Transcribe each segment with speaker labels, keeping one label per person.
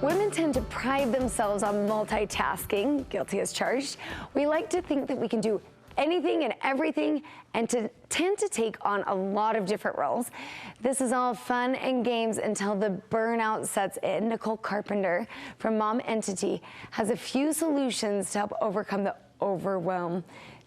Speaker 1: Women tend to pride themselves on multitasking, guilty as charged. We like to think that we can do anything and everything and tend to take on a lot of different roles. This is all fun and games until the burnout sets in. Nicole Carpenter from Mom Entity has a few solutions to help overcome the overwhelm.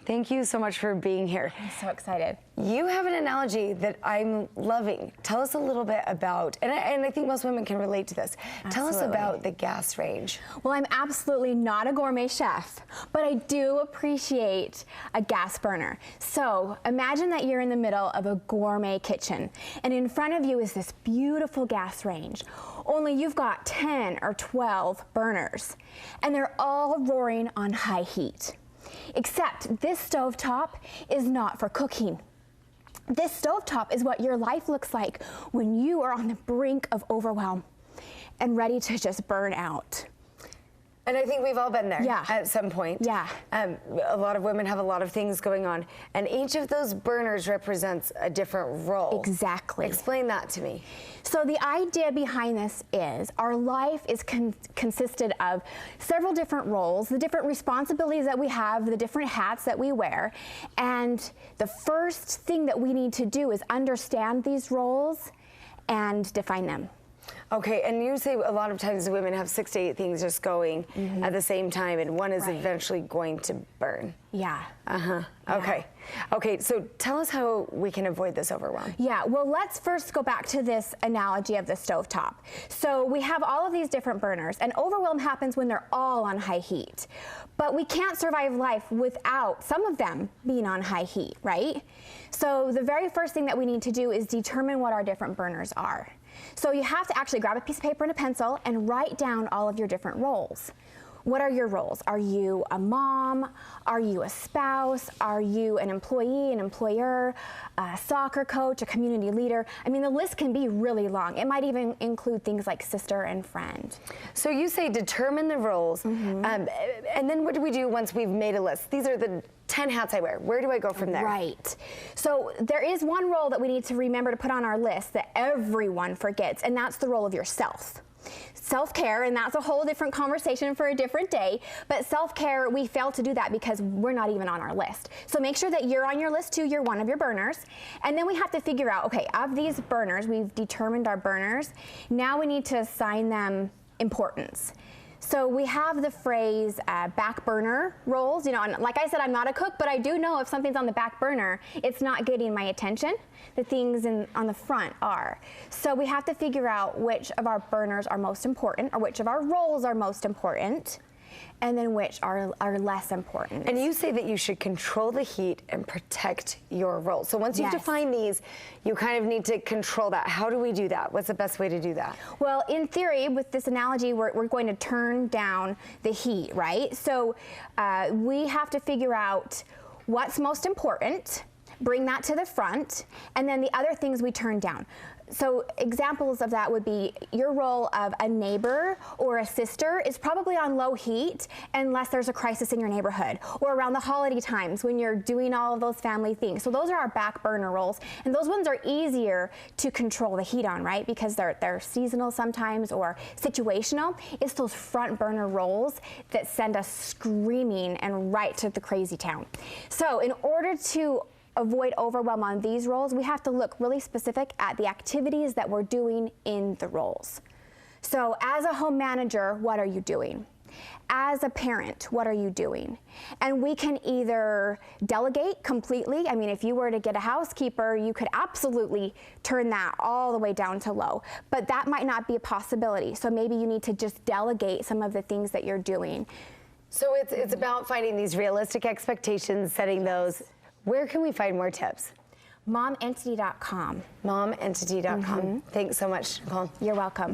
Speaker 1: Thank you so much for being here.
Speaker 2: I'm so excited.
Speaker 1: You have an analogy that I'm loving. Tell us a little bit about, and I think most women can relate to this.
Speaker 2: Absolutely.
Speaker 1: Tell us about the gas range.
Speaker 2: Well, I'm absolutely not a gourmet chef, but I do appreciate a gas burner. So imagine that you're in the middle of a gourmet kitchen, and in front of you is this beautiful gas range. Only you've got 10 or 12 burners, and they're all roaring on high heat. Except this stovetop is not for cooking. This stovetop is what your life looks like when you are on the brink of overwhelm and ready to just burn out.
Speaker 1: And I think we've all been there at some point.
Speaker 2: Yeah.
Speaker 1: A lot of women have a lot of things going on, and each of those burners represents a different role.
Speaker 2: Exactly.
Speaker 1: Explain that to me.
Speaker 2: So the idea behind this is our life is consisted of several different roles, the different responsibilities that we have, the different hats that we wear, and the first thing that we need to do is understand these roles and define them.
Speaker 1: Okay, and you say a lot of times women have 6 to 8 things just going at the same time, and one is eventually going to burn.
Speaker 2: Yeah.
Speaker 1: Okay. Okay, so tell us how we can avoid this overwhelm.
Speaker 2: Yeah, well, let's first go back to this analogy of the stovetop. So we have all of these different burners, and overwhelm happens when they're all on high heat. But we can't survive life without some of them being on high heat, right? So the very first thing that we need to do is determine what our different burners are. So you have to actually grab a piece of paper and a pencil and write down all of your different roles. What are your roles? Are you a mom? Are you a spouse? Are you an employee, an employer, a soccer coach, a community leader? I mean, the list can be really long. It might even include things like sister and friend.
Speaker 1: So you say determine the roles, and then what do we do once we've made a list? These are the 10 hats I wear. Where do I go from there?
Speaker 2: Right. So there is one role that we need to remember to put on our list that everyone forgets, and that's the role of yourself. Self-care, and that's a whole different conversation for a different day, but self-care, we fail to do that because we're not even on our list. So make sure that you're on your list too, you're one of your burners, and then we have to figure out, okay, of these burners, we've determined our burners, now we need to assign them importance. So we have the phrase back burner roles, you know, and like I said, I'm not a cook, but I do know if something's on the back burner, it's not getting my attention. The things on the front are. So we have to figure out which of our burners are most important, or which of our roles are most important, and then which are less important.
Speaker 1: And you say that you should control the heat and protect your role. So once you define these, you kind of need to control that. How do we do that? What's the best way to do that?
Speaker 2: Well, in theory, with this analogy, we're going to turn down the heat, right? So we have to figure out what's most important, bring that to the front, and then the other things we turn down. So examples of that would be your role of a neighbor or a sister is probably on low heat unless there's a crisis in your neighborhood, or around the holiday times when you're doing all of those family things. So those are our back burner roles, and those ones are easier to control the heat on, right? Because they're seasonal sometimes or situational. It's those front burner roles that send us screaming and right to the crazy town. So in order to avoid overwhelm on these roles, we have to look really specific at the activities that we're doing in the roles. So as a home manager, what are you doing? As a parent, what are you doing? And we can either delegate completely. I mean, if you were to get a housekeeper, you could absolutely turn that all the way down to low, but that might not be a possibility. So maybe you need to just delegate some of the things that you're doing.
Speaker 1: So it's about finding these realistic expectations, setting those. Where can we find more tips?
Speaker 2: MomEntity.com.
Speaker 1: MomEntity.com. Thanks so much, Nicole.
Speaker 2: You're welcome.